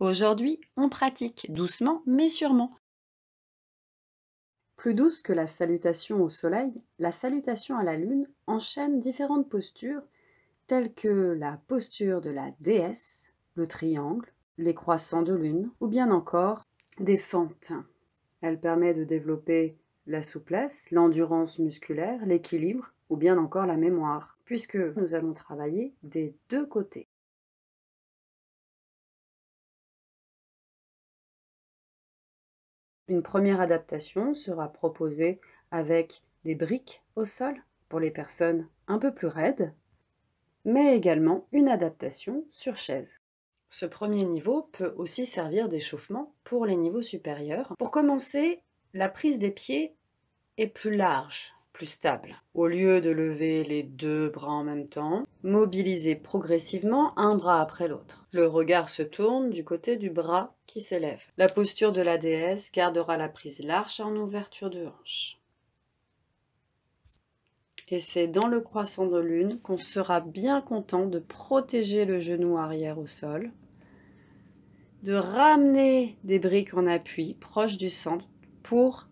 Aujourd'hui, on pratique doucement mais sûrement. Plus douce que la salutation au soleil, la salutation à la lune enchaîne différentes postures telles que la posture de la déesse, le triangle, les croissants de lune ou bien encore des fentes. Elle permet de développer la souplesse, l'endurance musculaire, l'équilibre ou bien encore la mémoire, puisque nous allons travailler des deux côtés. Une première adaptation sera proposée avec des briques au sol pour les personnes un peu plus raides, mais également une adaptation sur chaise. Ce premier niveau peut aussi servir d'échauffement pour les niveaux supérieurs. Pour commencer, la prise des pieds est plus large, plus stable. Au lieu de lever les deux bras en même temps, mobilisez progressivement un bras après l'autre. Le regard se tourne du côté du bras qui s'élève. La posture de la déesse gardera la prise large en ouverture de hanche. Et c'est dans le croissant de lune qu'on sera bien content de protéger le genou arrière au sol, de ramener des briques en appui proche du centre pour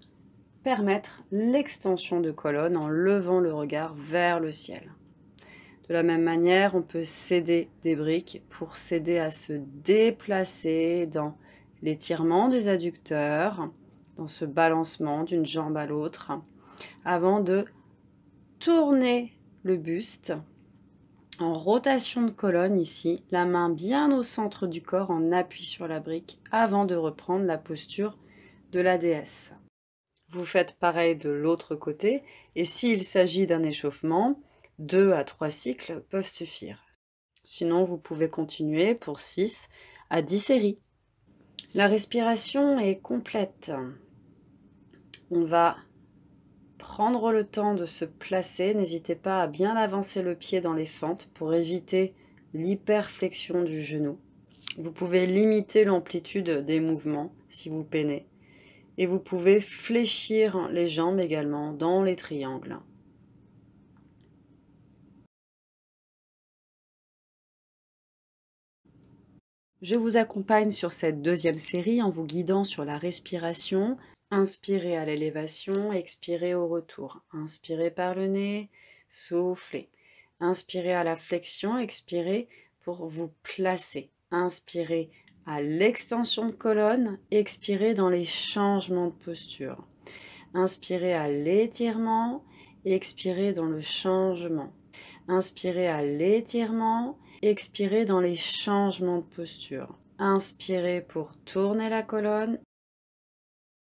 permettre l'extension de colonne en levant le regard vers le ciel. De la même manière, on peut céder des briques pour s'aider à se déplacer dans l'étirement des adducteurs, dans ce balancement d'une jambe à l'autre, avant de tourner le buste en rotation de colonne ici, la main bien au centre du corps en appui sur la brique avant de reprendre la posture de la déesse. Vous faites pareil de l'autre côté et s'il s'agit d'un échauffement, 2 à 3 cycles peuvent suffire. Sinon, vous pouvez continuer pour 6 à 10 séries. La respiration est complète. On va prendre le temps de se placer. N'hésitez pas à bien avancer le pied dans les fentes pour éviter l'hyperflexion du genou. Vous pouvez limiter l'amplitude des mouvements si vous peinez. Et vous pouvez fléchir les jambes également dans les triangles. Je vous accompagne sur cette deuxième série en vous guidant sur la respiration. Inspirez à l'élévation, expirez au retour. Inspirez par le nez, soufflez. Inspirez à la flexion, expirez pour vous placer. Inspirez à l'extension de colonne, expirez dans les changements de posture. Inspirez à l'étirement, expirez dans le changement. Inspirez à l'étirement, expirez dans les changements de posture. Inspirez pour tourner la colonne,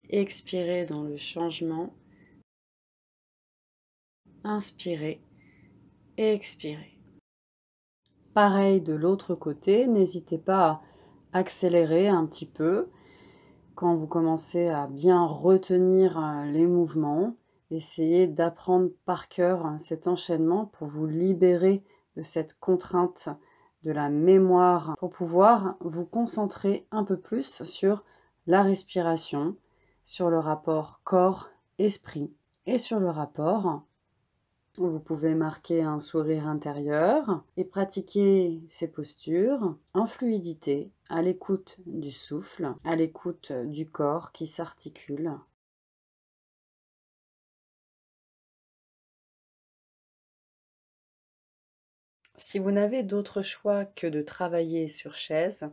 expirez dans le changement. Inspirez, expirez. Pareil de l'autre côté, n'hésitez pas à accélérer un petit peu quand vous commencez à bien retenir les mouvements. Essayez d'apprendre par cœur cet enchaînement pour vous libérer de cette contrainte de la mémoire pour pouvoir vous concentrer un peu plus sur la respiration, sur le rapport corps-esprit et sur le rapport. Vous pouvez marquer un sourire intérieur et pratiquer ces postures en fluidité, à l'écoute du souffle, à l'écoute du corps qui s'articule. Si vous n'avez d'autre choix que de travailler sur chaise,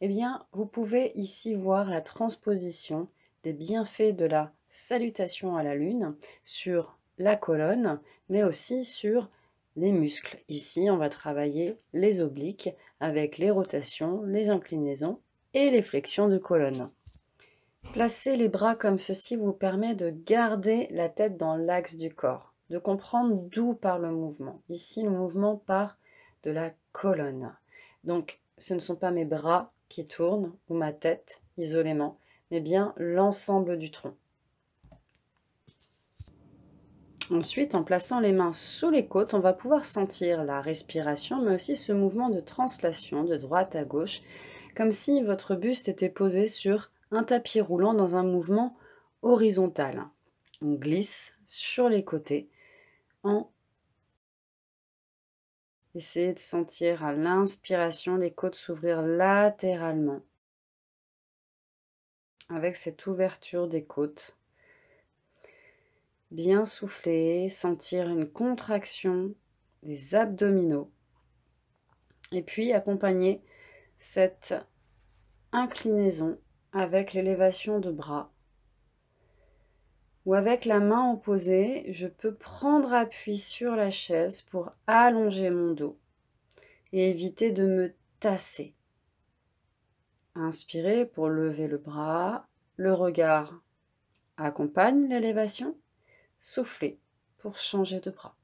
eh bien, vous pouvez ici voir la transposition des bienfaits de la salutation à la lune sur la colonne, mais aussi sur les muscles. Ici, on va travailler les obliques avec les rotations, les inclinaisons et les flexions de colonne. Placer les bras comme ceci vous permet de garder la tête dans l'axe du corps, de comprendre d'où part le mouvement. Ici, le mouvement part de la colonne. Donc, ce ne sont pas mes bras qui tournent ou ma tête isolément, mais bien l'ensemble du tronc. Ensuite, en plaçant les mains sous les côtes, on va pouvoir sentir la respiration, mais aussi ce mouvement de translation de droite à gauche, comme si votre buste était posé sur un tapis roulant dans un mouvement horizontal. On glisse sur les côtés en essayant de sentir à l'inspiration les côtes s'ouvrir latéralement. avec cette ouverture des côtes. Bien souffler, sentir une contraction des abdominaux. Et puis accompagner cette inclinaison avec l'élévation de bras. Ou avec la main opposée, je peux prendre appui sur la chaise pour allonger mon dos et éviter de me tasser. Inspirez pour lever le bras, le regard accompagne l'élévation. Soufflez pour changer de bras.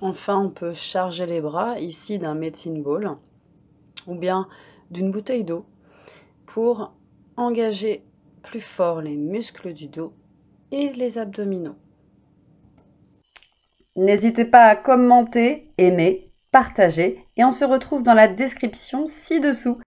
Enfin, on peut charger les bras ici d'un medicine ball ou bien d'une bouteille d'eau pour engager plus fort les muscles du dos et les abdominaux. N'hésitez pas à commenter, aimer, partager et on se retrouve dans la description ci-dessous.